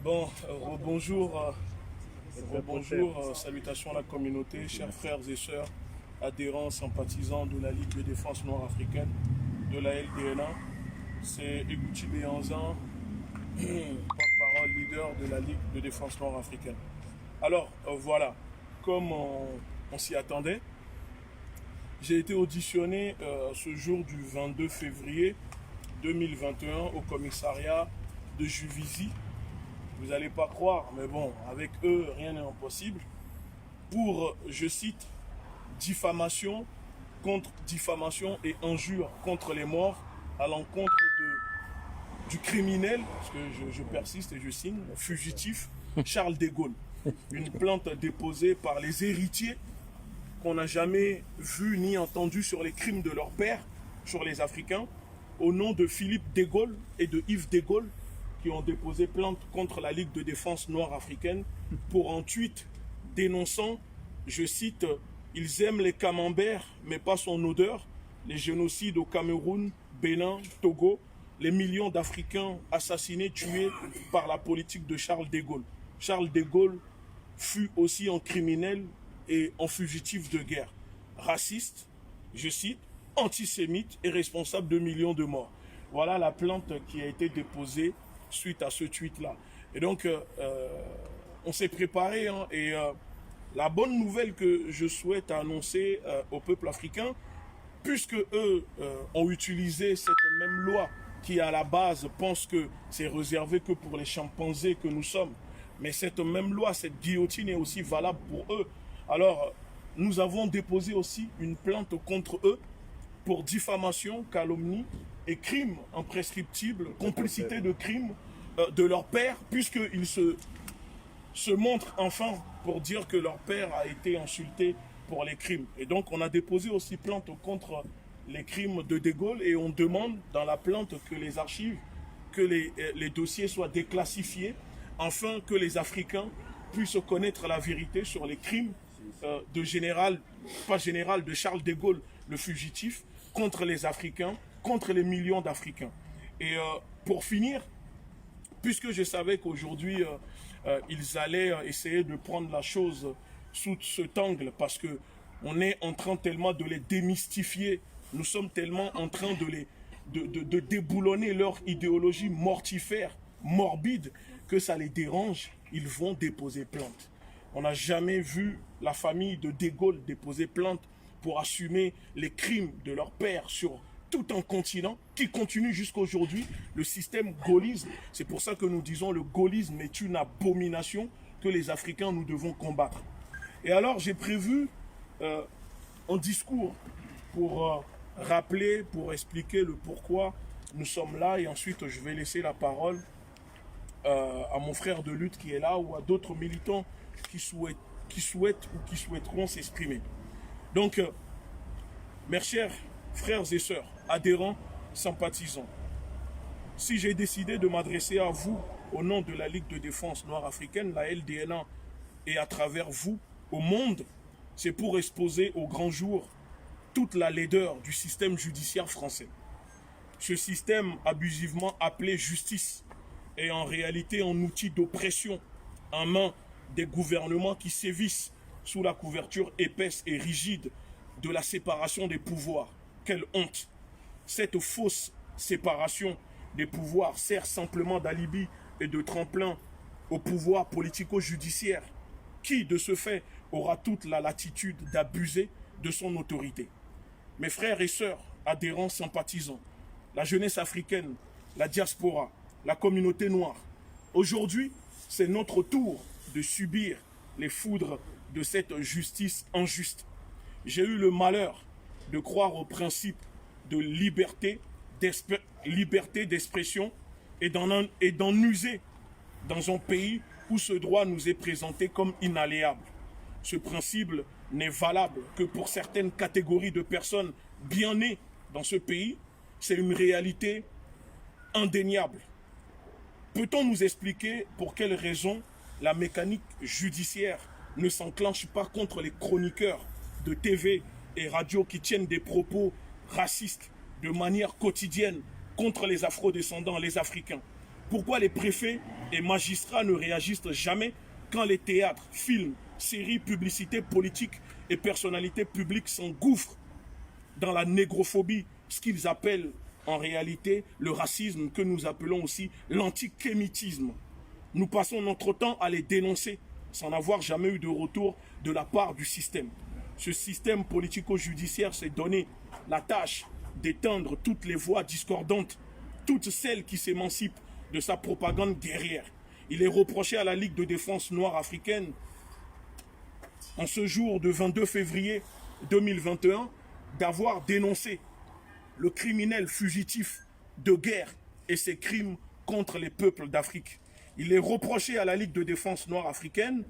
Bon, bonjour, salutations à la communauté, chers frères et sœurs, adhérents, sympathisants de la Ligue de défense noire africaine, de la LDNA. C'est Iguchi Béanzan, porte-parole leader de la Ligue de défense noire africaine. Alors, voilà, comme on s'y attendait, j'ai été auditionné ce jour du 22 février 2021 au commissariat de Juvisy. Vous n'allez pas croire, mais bon, avec eux, rien n'est impossible. Pour, je cite, diffamation contre diffamation et injure contre les morts à l'encontre du criminel, parce que je persiste et je signe, fugitif, Charles de Gaulle. Une plainte déposée par les héritiers qu'on n'a jamais vu ni entendu sur les crimes de leur père, sur les Africains, au nom de Philippe de Gaulle et de Yves de Gaulle, qui ont déposé plainte contre la Ligue de défense noire africaine pour un tweet dénonçant, je cite, « Ils aiment les camemberts, mais pas son odeur, les génocides au Cameroun, Bénin, Togo, les millions d'Africains assassinés, tués par la politique de Charles de Gaulle. » Charles de Gaulle fut aussi un criminel et un fugitif de guerre, raciste, je cite, antisémite et responsable de millions de morts. Voilà la plainte qui a été déposée suite à ce tweet-là. Et donc, on s'est préparé, hein, et la bonne nouvelle que je souhaite annoncer au peuple africain, puisque eux ont utilisé cette même loi qui, à la base, pense que c'est réservé que pour les chimpanzés que nous sommes, mais cette même loi, cette guillotine est aussi valable pour eux. Alors, nous avons déposé aussi une plainte contre eux pour diffamation, calomnie et crime imprescriptible, complicité de crimes de leur père, puisqu'ils se montrent enfin pour dire que leur père a été insulté pour les crimes. Et donc on a déposé aussi plainte contre les crimes de Gaulle et on demande dans la plainte que les archives, que les dossiers soient déclassifiés afin que les Africains puissent connaître la vérité sur les crimes de Charles de Gaulle, le fugitif, contre les Africains, contre les millions d'Africains. Et pour finir, puisque je savais qu'aujourd'hui, ils allaient essayer de prendre la chose sous cet angle, parce qu'on est en train tellement de les démystifier, nous sommes tellement en train de déboulonner leur idéologie mortifère, morbide, que ça les dérange, ils vont déposer plainte. On n'a jamais vu la famille de Gaulle déposer plainte pour assumer les crimes de leur père sur tout un continent qui continue jusqu'à aujourd'hui, le système gaullisme. C'est pour ça que nous disons le gaullisme est une abomination que les Africains nous devons combattre. Et alors j'ai prévu un discours pour rappeler, pour expliquer le pourquoi nous sommes là, et ensuite je vais laisser la parole à mon frère de lutte qui est là ou à d'autres militants qui souhaitent ou qui souhaiteront s'exprimer. Donc, mes chers frères et sœurs, adhérents, sympathisants, si j'ai décidé de m'adresser à vous au nom de la Ligue de défense noire africaine, la LDNA, et à travers vous, au monde, c'est pour exposer au grand jour toute la laideur du système judiciaire français. Ce système abusivement appelé justice est en réalité un outil d'oppression en main des gouvernements qui sévissent sous la couverture épaisse et rigide de la séparation des pouvoirs. Quelle honte! Cette fausse séparation des pouvoirs sert simplement d'alibi et de tremplin au pouvoir politico-judiciaire, qui, de ce fait, aura toute la latitude d'abuser de son autorité. Mes frères et sœurs, adhérents, sympathisants, la jeunesse africaine, la diaspora, la communauté noire, aujourd'hui, c'est notre tour de subir les foudres de cette justice injuste. J'ai eu le malheur de croire au principe de liberté d'expression et d'en user dans un pays où ce droit nous est présenté comme inalléable. Ce principe n'est valable que pour certaines catégories de personnes bien nées dans ce pays. C'est une réalité indéniable. Peut-on nous expliquer pour quelles raisons la mécanique judiciaire ne s'enclenche pas contre les chroniqueurs de TV et radio qui tiennent des propos racistes de manière quotidienne contre les afro-descendants, les Africains? Pourquoi les préfets et magistrats ne réagissent jamais quand les théâtres, films, séries, publicités politiques et personnalités publiques s'engouffrent dans la négrophobie, ce qu'ils appellent en réalité le racisme, que nous appelons aussi l'antisémitisme. Nous passons notre temps à les dénoncer sans n'avoir jamais eu de retour de la part du système. Ce système politico-judiciaire s'est donné la tâche d'éteindre toutes les voix discordantes, toutes celles qui s'émancipent de sa propagande guerrière. Il est reproché à la Ligue de défense noire africaine, en ce jour de 22 février 2021, d'avoir dénoncé le criminel fugitif de guerre et ses crimes contre les peuples d'Afrique. Il est reproché à la Ligue de défense noire africaine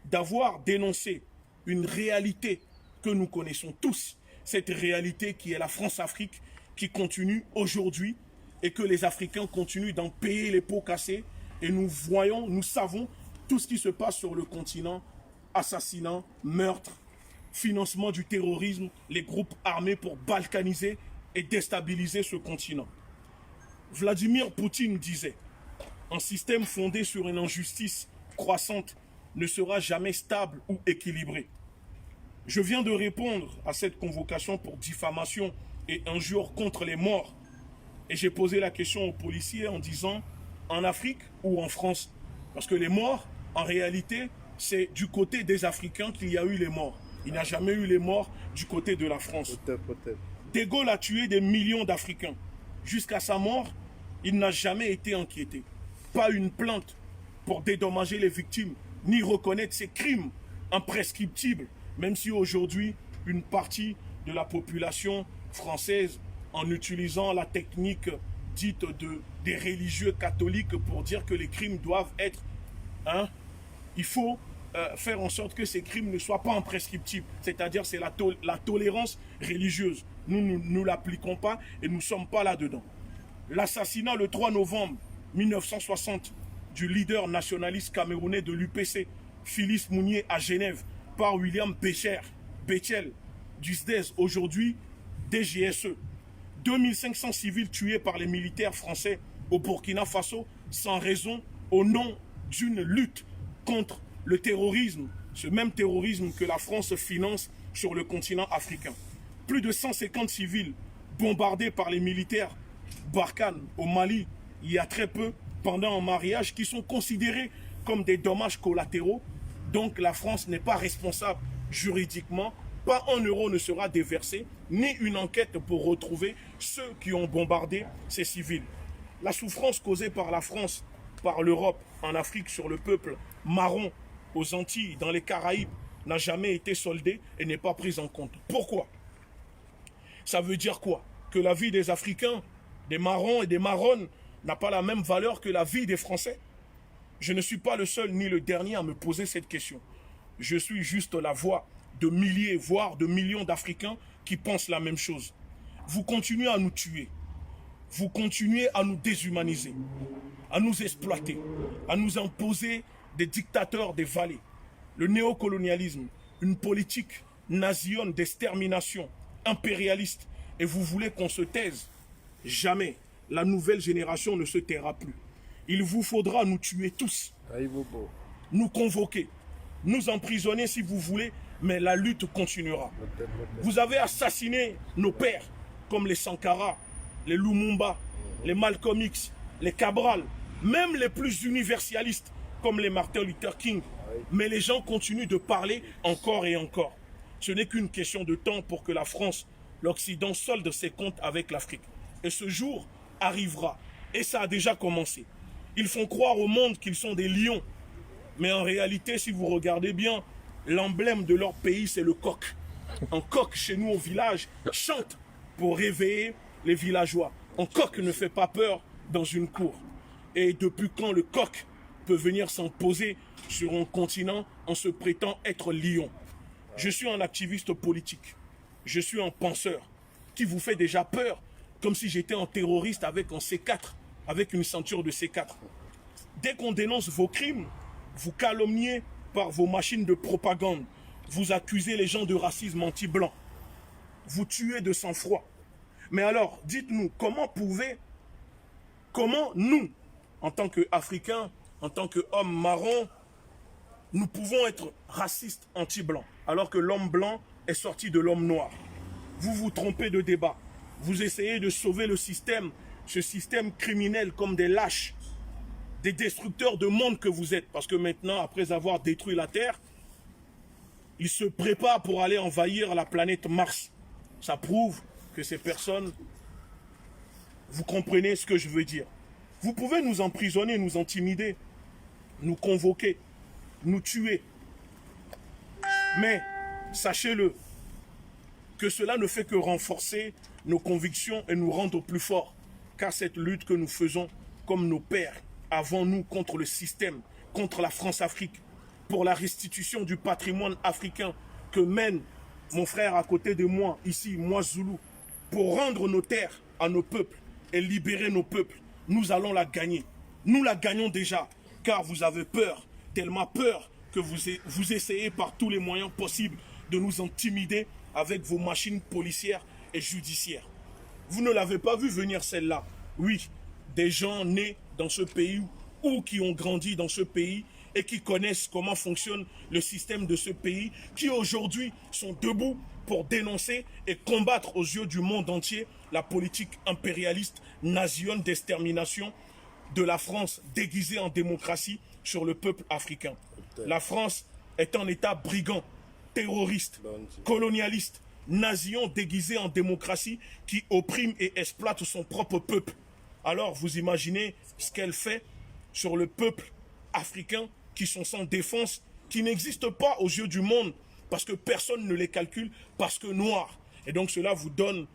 d'avoir dénoncé une réalité que nous connaissons tous, cette réalité qui est la France-Afrique, qui continue aujourd'hui et que les Africains continuent d'en payer les pots cassés. Et nous voyons, nous savons tout ce qui se passe sur le continent, assassinats, meurtres, financement du terrorisme, les groupes armés pour balkaniser et déstabiliser ce continent. Vladimir Poutine disait, un système fondé sur une injustice croissante ne sera jamais stable ou équilibré. Je viens de répondre à cette convocation pour diffamation et injure contre les morts. Et j'ai posé la question aux policiers en disant, en Afrique ou en France? Parce que les morts, en réalité, c'est du côté des Africains qu'il y a eu les morts. Il n'y a jamais eu les morts du côté de la France. Peut-être. De Gaulle a tué des millions d'Africains. Jusqu'à sa mort, il n'a jamais été inquiété. Pas une plainte pour dédommager les victimes, ni reconnaître ces crimes imprescriptibles, même si aujourd'hui, une partie de la population française, en utilisant la technique dite des religieux catholiques pour dire que les crimes doivent être... il faut faire en sorte que ces crimes ne soient pas imprescriptibles. C'est-à-dire c'est la tolérance religieuse. Nous ne l'appliquons pas et nous ne sommes pas là-dedans. L'assassinat le 3 novembre 1960 du leader nationaliste camerounais de l'UPC, Phyllis Mounier, à Genève, par William Béchel, du SDES, aujourd'hui DGSE. 2500 civils tués par les militaires français au Burkina Faso sans raison au nom d'une lutte contre le terrorisme, ce même terrorisme que la France finance sur le continent africain. Plus de 150 civils bombardés par les militaires Barkhane au Mali il y a très peu pendant un mariage qui sont considérés comme des dommages collatéraux. Donc la France n'est pas responsable juridiquement. Pas un euro ne sera déversé, ni une enquête pour retrouver ceux qui ont bombardé ces civils. La souffrance causée par la France, par l'Europe, en Afrique, sur le peuple marron, aux Antilles, dans les Caraïbes, n'a jamais été soldée et n'est pas prise en compte. Pourquoi? Ça veut dire quoi? Que la vie des Africains, des marrons et des marronnes, n'a pas la même valeur que la vie des Français? Je ne suis pas le seul ni le dernier à me poser cette question. Je suis juste la voix de milliers, voire de millions d'Africains qui pensent la même chose. Vous continuez à nous tuer. Vous continuez à nous déshumaniser, à nous exploiter, à nous imposer des dictateurs des vallées. Le néocolonialisme, une politique nazione d'extermination, impérialiste, et vous voulez qu'on se taise? Jamais. La nouvelle génération ne se taira plus. Il vous faudra nous tuer tous, nous convoquer, nous emprisonner si vous voulez, mais la lutte continuera. Vous avez assassiné nos pères, comme les Sankara, les Lumumba, les Malcolm X, les Cabral, même les plus universalistes, comme les Martin Luther King. Mais les gens continuent de parler encore et encore. Ce n'est qu'une question de temps pour que la France, l'Occident, solde ses comptes avec l'Afrique. Et ce jour arrivera. Et ça a déjà commencé. Ils font croire au monde qu'ils sont des lions. Mais en réalité, si vous regardez bien, l'emblème de leur pays, c'est le coq. Un coq, chez nous au village, chante pour réveiller les villageois. Un coq ne fait pas peur dans une cour. Et depuis quand le coq peut venir s'imposer sur un continent en se prétend être lion? Je suis un activiste politique. Je suis un penseur qui vous fait déjà peur, comme si j'étais un terroriste avec un C4, avec une ceinture de C4. Dès qu'on dénonce vos crimes, vous calomniez par vos machines de propagande. Vous accusez les gens de racisme anti-blanc. Vous tuez de sang-froid. Mais alors, dites-nous, comment nous, en tant qu'Africains, en tant qu'hommes marrons, nous pouvons être racistes anti-blancs, alors que l'homme blanc est sorti de l'homme noir. Vous vous trompez de débat. Vous essayez de sauver le système, ce système criminel comme des lâches, des destructeurs de monde que vous êtes. Parce que maintenant, après avoir détruit la Terre, ils se préparent pour aller envahir la planète Mars. Ça prouve que ces personnes, vous comprenez ce que je veux dire. Vous pouvez nous emprisonner, nous intimider, nous convoquer, nous tuer. Mais sachez-le, que cela ne fait que renforcer nos convictions et nous rendre plus forts. Car cette lutte que nous faisons, comme nos pères, avant nous, contre le système, contre la France-Afrique, pour la restitution du patrimoine africain que mène mon frère à côté de moi, ici, moi Zoulou, pour rendre nos terres à nos peuples et libérer nos peuples, nous allons la gagner. Nous la gagnons déjà, car vous avez peur, tellement peur que vous essayez par tous les moyens possibles de nous intimider avec vos machines policières et judiciaires. Vous ne l'avez pas vu venir celle-là. Oui, des gens nés dans ce pays ou qui ont grandi dans ce pays et qui connaissent comment fonctionne le système de ce pays, qui aujourd'hui sont debout pour dénoncer et combattre aux yeux du monde entier la politique impérialiste nazione d'extermination de la France déguisée en démocratie sur le peuple africain. La France est un État brigand, terroriste, colonialiste, nazion déguisé en démocratie qui opprime et exploite son propre peuple. Alors vous imaginez ce qu'elle fait sur le peuple africain qui sont sans défense, qui n'existent pas aux yeux du monde parce que personne ne les calcule, parce que noirs. Et donc cela vous donne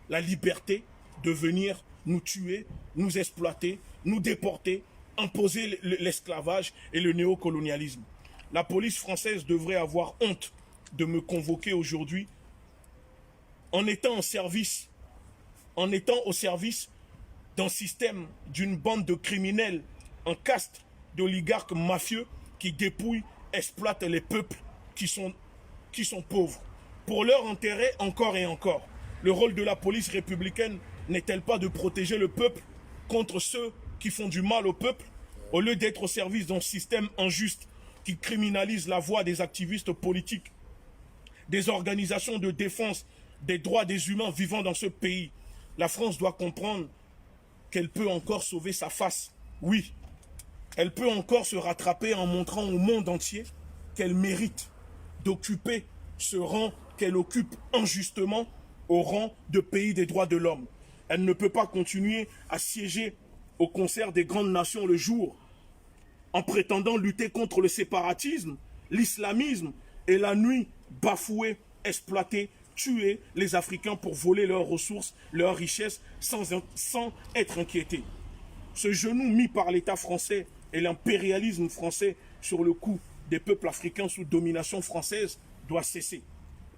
la liberté de venir nous tuer, nous exploiter, nous déporter, imposer l'esclavage et le néocolonialisme. La police française devrait avoir honte de me convoquer aujourd'hui en étant au service d'un système, d'une bande de criminels, un caste d'oligarques mafieux qui dépouillent, exploitent les peuples qui sont pauvres. Pour leur intérêt, encore et encore. Le rôle de la police républicaine n'est-elle pas de protéger le peuple contre ceux qui font du mal au peuple, au lieu d'être au service d'un système injuste qui criminalise la voix des activistes politiques, des organisations de défense des droits des humains vivant dans ce pays? La France doit comprendre qu'elle peut encore sauver sa face. Oui, elle peut encore se rattraper en montrant au monde entier qu'elle mérite d'occuper ce rang qu'elle occupe injustement au rang de pays des droits de l'homme. Elle ne peut pas continuer à siéger au concert des grandes nations le jour en prétendant lutter contre le séparatisme, l'islamisme et la nuit bafouer, exploiter, tuer les Africains pour voler leurs ressources, leurs richesses sans être inquiétés. Ce genou mis par l'État français et l'impérialisme français sur le cou des peuples africains sous domination française doit cesser.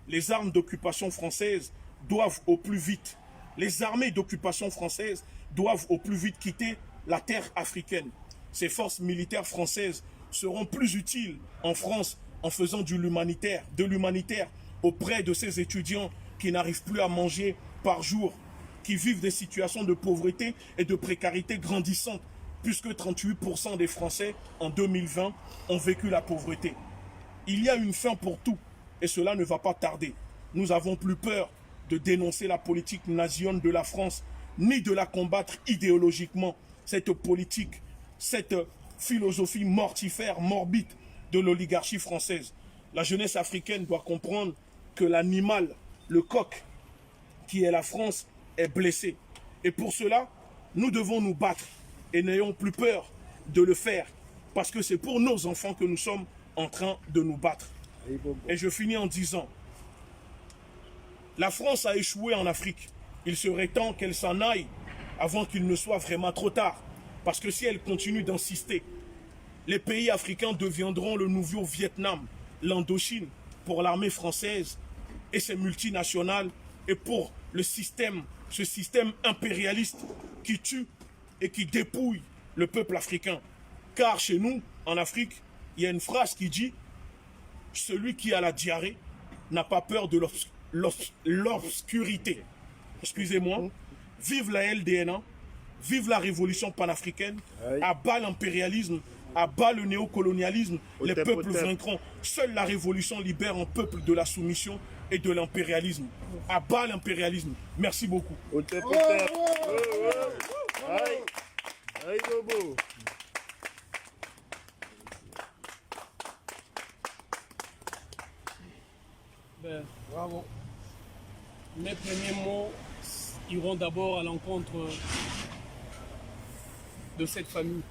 Les armes d'occupation française doivent au plus vite, les armées d'occupation française doivent au plus vite quitter la terre africaine. Ces forces militaires françaises seront plus utiles en France en faisant de l'humanitaire auprès de ces étudiants qui n'arrivent plus à manger par jour, qui vivent des situations de pauvreté et de précarité grandissantes, puisque 38% des Français en 2020 ont vécu la pauvreté. Il y a une fin pour tout et cela ne va pas tarder. Nous n'avons plus peur de dénoncer la politique nazione de la France, ni de la combattre idéologiquement, cette politique, cette philosophie mortifère, morbide de l'oligarchie française. La jeunesse africaine doit comprendre que l'animal, le coq, qui est la France, est blessé. Et pour cela, nous devons nous battre et n'ayons plus peur de le faire, parce que c'est pour nos enfants que nous sommes en train de nous battre. Et je finis en disant, la France a échoué en Afrique. Il serait temps qu'elle s'en aille avant qu'il ne soit vraiment trop tard. Parce que si elle continue d'insister, les pays africains deviendront le nouveau Vietnam, l'Indochine, pour l'armée française et ses multinationales, et pour le système, ce système impérialiste qui tue et qui dépouille le peuple africain. Car chez nous, en Afrique, il y a une phrase qui dit « Celui qui a la diarrhée n'a pas peur de l'obscurité. » Excusez-moi. Vive la LDNA, vive la révolution panafricaine, abat l'impérialisme À bas le néocolonialisme, les peuples vaincront. Seule la révolution libère un peuple de la soumission et de l'impérialisme. À bas l'impérialisme. Merci beaucoup. Bravo. Mes premiers mots iront d'abord à l'encontre de cette famille.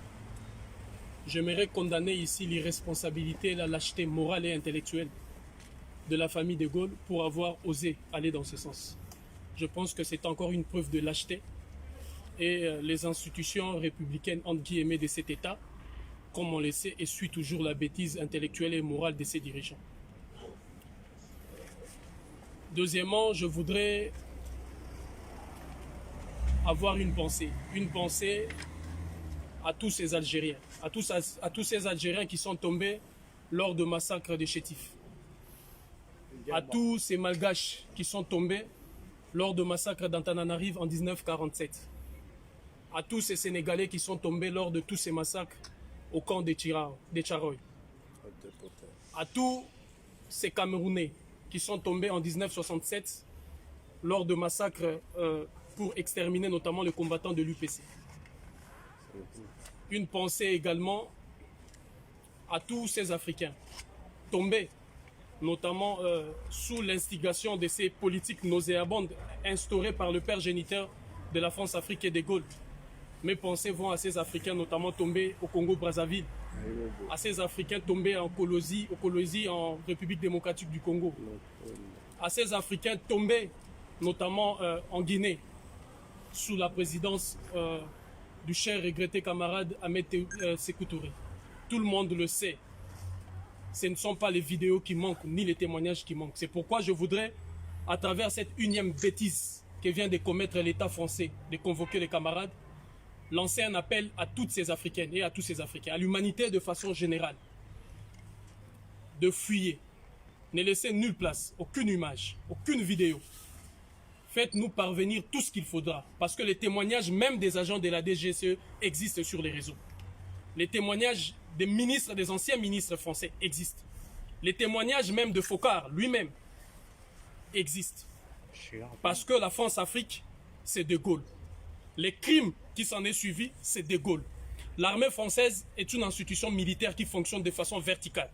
J'aimerais condamner ici l'irresponsabilité et la lâcheté morale et intellectuelle de la famille de Gaulle pour avoir osé aller dans ce sens. Je pense que c'est encore une preuve de lâcheté et les institutions républicaines entre guillemets de cet État, comme on le sait, essuient toujours la bêtise intellectuelle et morale de ses dirigeants. Deuxièmement, je voudrais avoir une pensée à tous ces Algériens, à tous ces Algériens qui sont tombés lors du massacre de Chétif, à tous ces Malgaches qui sont tombés lors du massacre d'Antananarive en 1947, à tous ces Sénégalais qui sont tombés lors de tous ces massacres au camp de Tcharoy, à tous ces Camerounais qui sont tombés en 1967 lors de massacres pour exterminer notamment les combattants de l'UPC. Une pensée également à tous ces Africains tombés, notamment sous l'instigation de ces politiques nauséabondes instaurées par le père géniteur de la France-Afrique et de Gaulle. Mes pensées vont à ces Africains notamment tombés au Congo-Brazzaville, à ces Africains tombés en Colosie, en République démocratique du Congo, à ces Africains tombés notamment en Guinée, sous la présidence du cher regretté camarade Ahmed Sékou Touré. Tout le monde le sait. Ce ne sont pas les vidéos qui manquent, ni les témoignages qui manquent. C'est pourquoi je voudrais, à travers cette unième bêtise que vient de commettre l'État français, de convoquer les camarades, lancer un appel à toutes ces Africaines et à tous ces Africains, à l'humanité de façon générale, de fuyer. Ne laissez nulle place, aucune image, aucune vidéo. Faites-nous parvenir tout ce qu'il faudra, parce que les témoignages même des agents de la DGSE existent sur les réseaux. Les témoignages des ministres, des anciens ministres français existent. Les témoignages même de Focard lui-même existent. Parce que la France-Afrique, c'est De Gaulle. Les crimes qui s'en est suivi, c'est De Gaulle. L'armée française est une institution militaire qui fonctionne de façon verticale.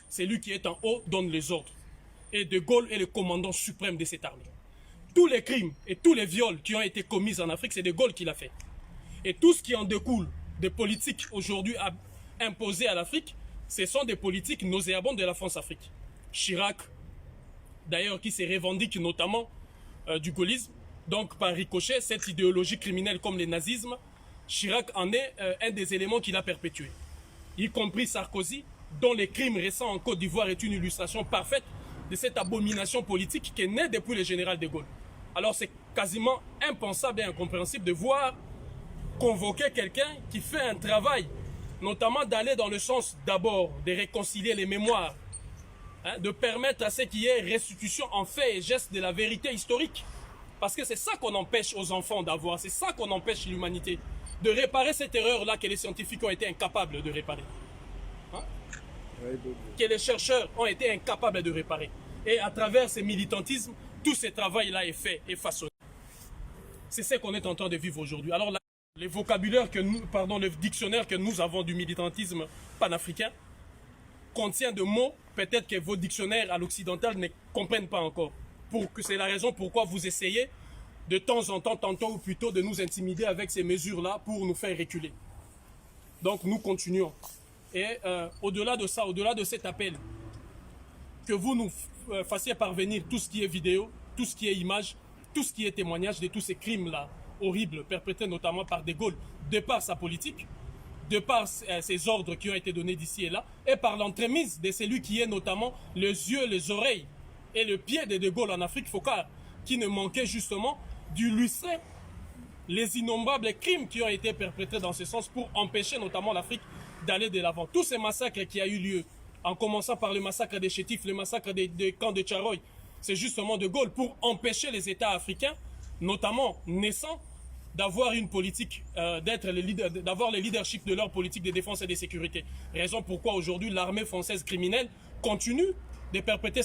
C'est lui qui est en haut, donne les ordres. Et De Gaulle est le commandant suprême de cette armée. Tous les crimes et tous les viols qui ont été commis en Afrique, c'est De Gaulle qui l'a fait. Et tout ce qui en découle des politiques aujourd'hui imposées à l'Afrique, ce sont des politiques nauséabondes de la France-Afrique. Chirac, d'ailleurs, qui se revendique notamment du gaullisme, donc par ricochet, cette idéologie criminelle comme le nazisme, Chirac en est un des éléments qu'il a perpétué. Y compris Sarkozy, dont les crimes récents en Côte d'Ivoire est une illustration parfaite de cette abomination politique qui est née depuis le général de Gaulle. Alors c'est quasiment impensable et incompréhensible de voir convoquer quelqu'un qui fait un travail, notamment d'aller dans le sens d'abord de réconcilier les mémoires, de permettre à ce qu'il y ait restitution en fait et geste de la vérité historique. Parce que c'est ça qu'on empêche aux enfants d'avoir, c'est ça qu'on empêche l'humanité, de réparer cette erreur-là que les scientifiques ont été incapables de réparer. Que les chercheurs ont été incapables de réparer. Et à travers ce militantisme, tout ce travail-là est fait et façonné. C'est ce qu'on est en train de vivre aujourd'hui. Alors le dictionnaire que nous avons du militantisme panafricain contient de mots peut-être que vos dictionnaires à l'occidental ne comprennent pas encore. C'est la raison pourquoi vous essayez de temps en temps, tantôt ou plutôt, de nous intimider avec ces mesures-là pour nous faire reculer. Donc nous continuons. Et au-delà de ça, au-delà de cet appel, que vous nous fassiez parvenir tout ce qui est vidéo, tout ce qui est image, tout ce qui est témoignage de tous ces crimes-là horribles perpétrés notamment par De Gaulle, de par sa politique, de par ses ordres qui ont été donnés d'ici et là, et par l'entremise de celui qui est notamment les yeux, les oreilles et le pied de Gaulle en Afrique, Focard, qui ne manquait justement d'illustrer les innombrables crimes qui ont été perpétrés dans ce sens pour empêcher notamment l'Afrique d'aller de l'avant. Tous ces massacres qui ont eu lieu, en commençant par le massacre des Chétifs, le massacre des camps de Tcharoy, c'est justement De Gaulle pour empêcher les États africains, notamment naissants, d'avoir une politique, d'avoir le leadership de leur politique de défense et de sécurité. Raison pourquoi aujourd'hui l'armée française criminelle continue de perpétrer